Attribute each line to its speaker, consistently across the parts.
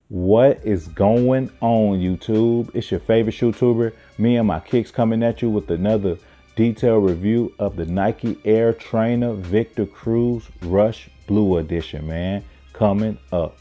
Speaker 1: What is going on, YouTube? It's your favorite shoe tuber. Me and my kicks coming at you with another detailed review of the Nike Air Trainer Victor Cruz Rush Blue Edition, man. Coming up.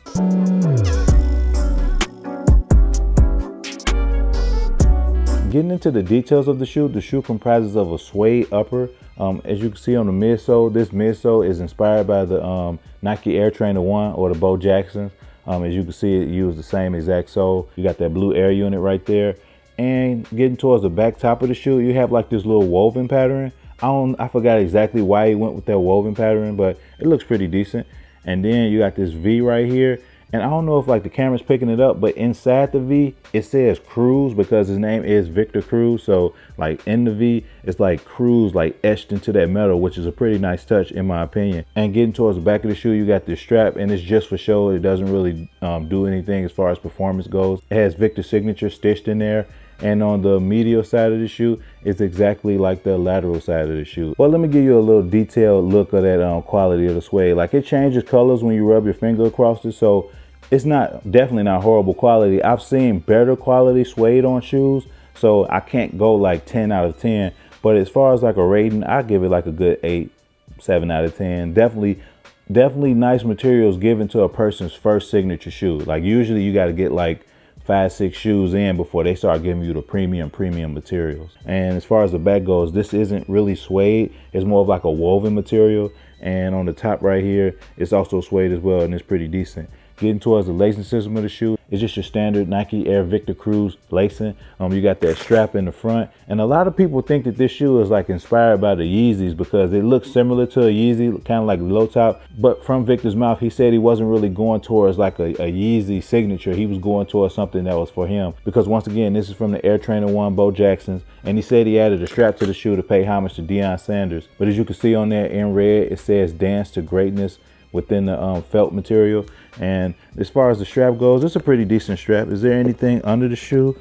Speaker 1: Getting into the details of the shoe comprises of a suede upper. As you can see on the midsole, this midsole is inspired by the Nike Air Trainer 1 or the Bo Jacksons. As you can see, it used the same exact sole. You got that blue air unit right there. And getting towards the back top of the shoe, you have like this little woven pattern. I forgot exactly why he went with that woven pattern, but it looks pretty decent. And then you got this V right here. And I don't know if like the camera's picking it up, but inside the V, it says Cruz because his name is Victor Cruz. So like in the V, it's like Cruz like etched into that metal, which is a pretty nice touch in my opinion. And getting towards the back of the shoe, you got this strap and it's just for show. It doesn't really do anything as far as performance goes. It has Victor's signature stitched in there. And on the medial side of the shoe, it's exactly like the lateral side of the shoe. Well, let me give you a little detailed look of that quality of the suede. Like it changes colors when you rub your finger across it. So it's definitely not horrible quality. I've seen better quality suede on shoes. So I can't go like 10 out of 10. But as far as like a rating, I give it like a good 8, 7 out of 10. Definitely nice materials given to a person's first signature shoe. Like usually you got to get like 5, 6 shoes in before they start giving you the premium materials. And as far as the back goes, this isn't really suede. It's more of like a woven material. And on the top right here, it's also suede as well, and it's pretty decent. Getting towards the lacing system of the shoe, it's just your standard Nike Air Victor Cruz lacing. You got that strap in the front. And a lot of people think that this shoe is like inspired by the Yeezys because it looks similar to a Yeezy, kind of like low top. But from Victor's mouth, he said he wasn't really going towards like a Yeezy signature. He was going towards something that was for him. Because once again, this is from the Air Trainer 1 Bo Jacksons. And he said he added a strap to the shoe to pay homage to Deion Sanders. But as you can see on there in red, it says Dance to Greatness within the felt material. And as far as the strap goes, it's a pretty decent strap. Is there anything under the shoe?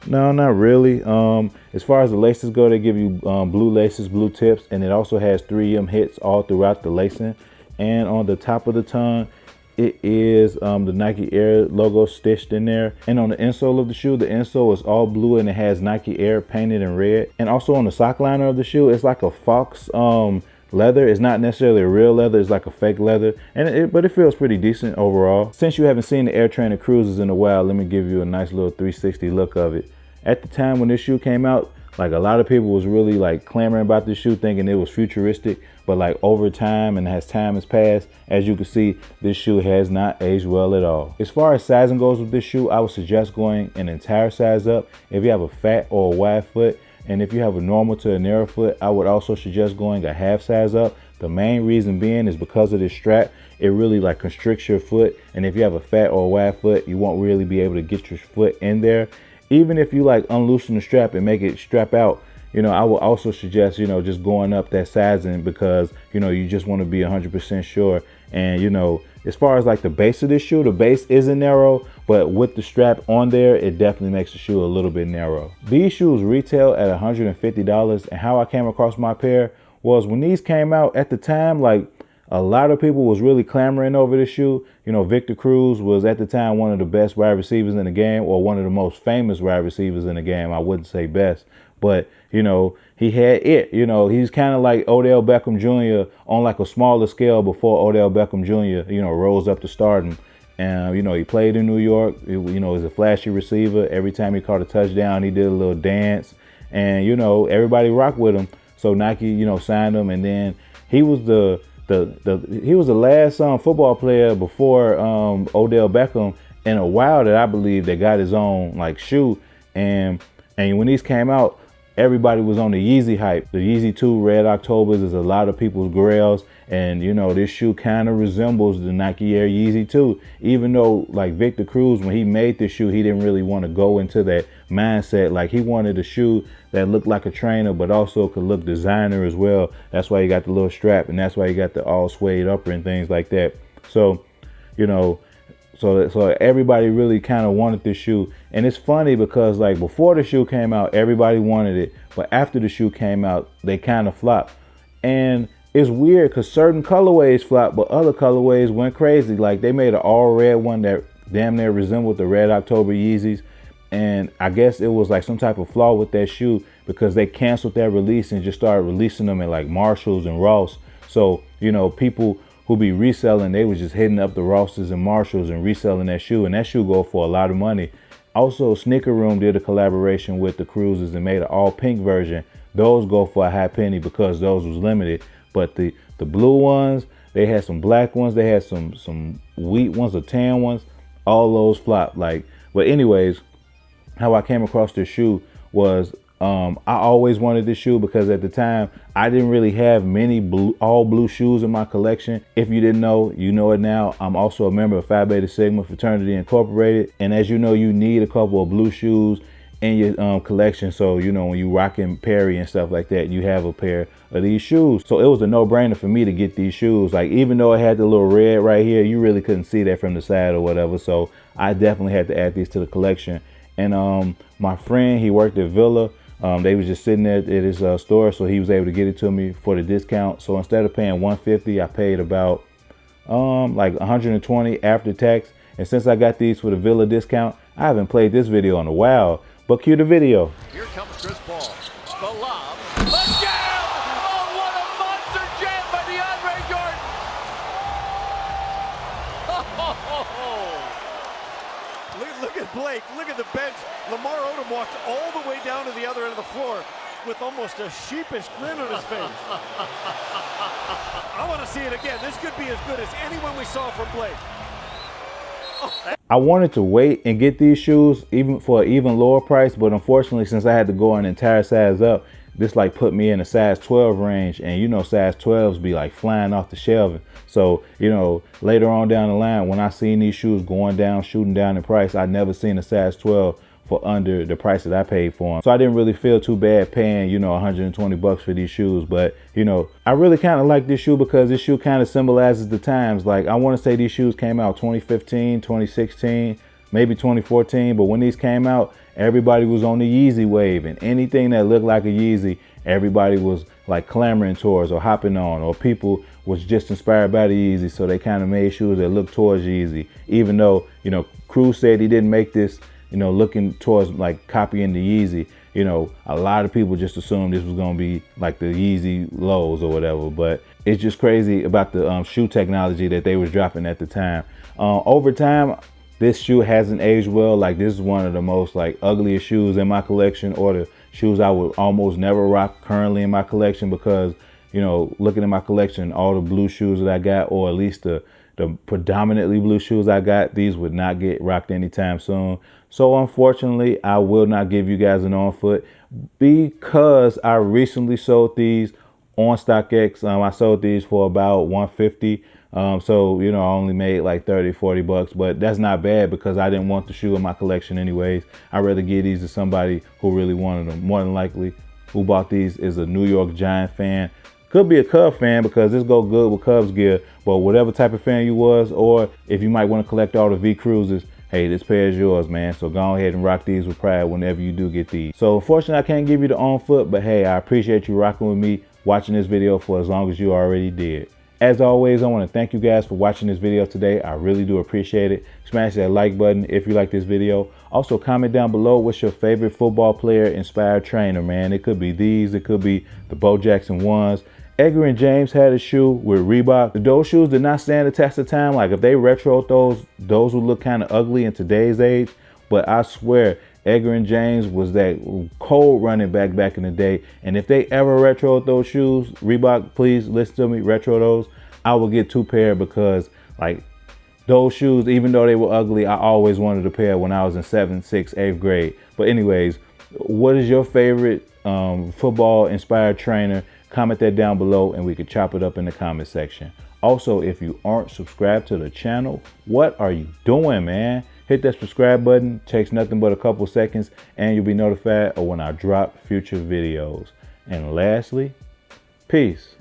Speaker 1: No, not really. As far as the laces go, they give you blue laces, blue tips, and it also has 3M hits all throughout the lacing. And on the top of the tongue, it is the Nike Air logo stitched in there. And on the insole of the shoe, the insole is all blue and it has Nike Air painted in red. And also on the sock liner of the shoe, it's like a fox leather. It's not necessarily a real leather, it's like a fake leather, but it feels pretty decent overall. Since you haven't seen the Air Trainer Cruzes in a while, let me give you a nice little 360 look of it. At the time when this shoe came out, like a lot of people was really like clamoring about this shoe, thinking it was futuristic, but like over time and as time has passed, as you can see, this shoe has not aged well at all. As far as sizing goes with this shoe, I would suggest going an entire size up if you have a fat or a wide foot. And if you have a normal to a narrow foot, I would also suggest going a half size up. The main reason being is because of this strap, it really like constricts your foot. And if you have a fat or a wide foot, you won't really be able to get your foot in there. Even if you like unloosen the strap and make it strap out, I would also suggest, just going up that sizing because, you just want to be 100% sure. And, as far as like the base of this shoe, the base isn't narrow, but with the strap on there, it definitely makes the shoe a little bit narrow. These shoes retail at $150, and how I came across my pair was when these came out at the time, like a lot of people was really clamoring over this shoe. Victor Cruz was at the time one of the best wide receivers in the game, or one of the most famous wide receivers in the game. I wouldn't say best, but he had it. He's kind of like Odell Beckham Jr. on like a smaller scale before Odell Beckham Jr. rose up to stardom. And he played in New York. He's a flashy receiver. Every time he caught a touchdown, he did a little dance, and everybody rocked with him. So Nike signed him, and then he was the last football player before Odell Beckham in a while that I believe that got his own like shoe. And when these came out, everybody was on the Yeezy hype. The Yeezy 2 Red Octobers is a lot of people's grails. And this shoe kind of resembles the Nike Air Yeezy 2. Even though like Victor Cruz, when he made this shoe, he didn't really want to go into that mindset. Like he wanted a shoe that looked like a trainer, but also could look designer as well. That's why you got the little strap, and that's why you got the all suede upper and things like that. So, so everybody really kind of wanted this shoe. And it's funny because like before the shoe came out, everybody wanted it. But after the shoe came out, they kind of flopped. And it's weird because certain colorways flopped, but other colorways went crazy. Like they made an all red one that damn near resembled the Red October Yeezys. And I guess it was like some type of flaw with that shoe because they canceled that release and just started releasing them at like Marshalls and Ross. So, you know, people who be reselling, they was just hitting up the Rosses and Marshalls and reselling that shoe. And that shoe go for a lot of money. Also, Sneaker Room did a collaboration with the Cruzes and made an all pink version. Those go for a high penny because those was limited. But the blue ones, they had some black ones, they had some wheat ones or tan ones. All those flopped. Like, but anyways, how I came across this shoe was I always wanted this shoe because at the time I didn't really have many all blue shoes in my collection. If you didn't know, you know it now. I'm also a member of Phi Beta Sigma Fraternity Incorporated, and as you know, you need a couple of blue shoes in your collection. So you know, when you rocking Perry and stuff like that, you have a pair of these shoes. So it was a no-brainer for me to get these shoes. Like, even though it had the little red right here, you really couldn't see that from the side or whatever. So I definitely had to add these to the collection. And my friend, he worked at Villa. They was just sitting there at his store, so he was able to get it to me for the discount. So instead of paying $150, I paid about like $120 after tax. And since I got these for the Villa discount, I haven't played this video in a while. But cue the video.
Speaker 2: Here comes Chris Paul. The lob. A jam! Oh, what a monster jam by DeAndre Jordan! Look at Blake. Look at the bench. Lamar Odom walked all the way down to the other end of the floor with almost a sheepish grin on his face. I want to see it again. This could be as good as anyone we saw from Blake.
Speaker 1: I wanted to wait and get these shoes even for an even lower price, but unfortunately, since I had to go an entire size up, this like put me in a size 12 range, and you know, size 12s be like flying off the shelving. So, you know, later on down the line, when I seen these shoes going down, shooting down in price, I never seen a size 12 for under the price that I paid for them. So I didn't really feel too bad paying, you know, 120 bucks for these shoes. But, you know, I really kind of like this shoe because this shoe kind of symbolizes the times. Like, I want to say these shoes came out 2015, 2016, maybe 2014. But when these came out, everybody was on the Yeezy wave, and anything that looked like a Yeezy, everybody was like clamoring towards or hopping on, or people was just inspired by the Yeezy. So they kind of made shoes that looked towards Yeezy, even though, you know, Cruz said he didn't make this, you know, looking towards like copying the Yeezy. You know, a lot of people just assumed this was going to be like the Yeezy lows or whatever, but it's just crazy about the shoe technology that they was dropping at the time. Over time, this shoe hasn't aged well. Like, this is one of the most like ugliest shoes in my collection, or the shoes I would almost never rock currently in my collection, because, you know, looking at my collection, all the blue shoes that I got, or at least the predominantly blue shoes I got, these would not get rocked anytime soon. So unfortunately, I will not give you guys an on foot because I recently sold these on StockX. I sold these for about $150. So, you know, I only made like 30, 40 bucks, but that's not bad because I didn't want the shoe in my collection anyways. I'd rather give these to somebody who really wanted them. More than likely, who bought these is a New York Giant fan. Could be a Cub fan because this go good with Cubs gear, but whatever type of fan you was, or if you might want to collect all the V Cruises, hey, this pair is yours, man. So go ahead and rock these with pride whenever you do get these. So unfortunately, I can't give you the on foot, but hey, I appreciate you rocking with me, watching this video for as long as you already did. As always, I want to thank you guys for watching this video today. I really do appreciate it. Smash that like button if you like this video. Also, comment down below what's your favorite football player inspired trainer, man. It could be these, it could be the Bo Jackson ones. Edgar and James had a shoe with Reebok. Those shoes did not stand the test of time. Like, if they retroed those would look kind of ugly in today's age. But I swear, Edgar and James was that cold running back in the day. And if they ever retroed those shoes, Reebok, please listen to me, retro those, I will get 2 pair, because like those shoes, even though they were ugly, I always wanted a pair when I was in 7th, 6th, 8th grade. But anyways, what is your favorite football inspired trainer? Comment that down below and we could chop it up in the comment section. Also, if you aren't subscribed to the channel, what are you doing, man? Hit that subscribe button. Takes nothing but a couple seconds and you'll be notified of when I drop future videos. And lastly, peace.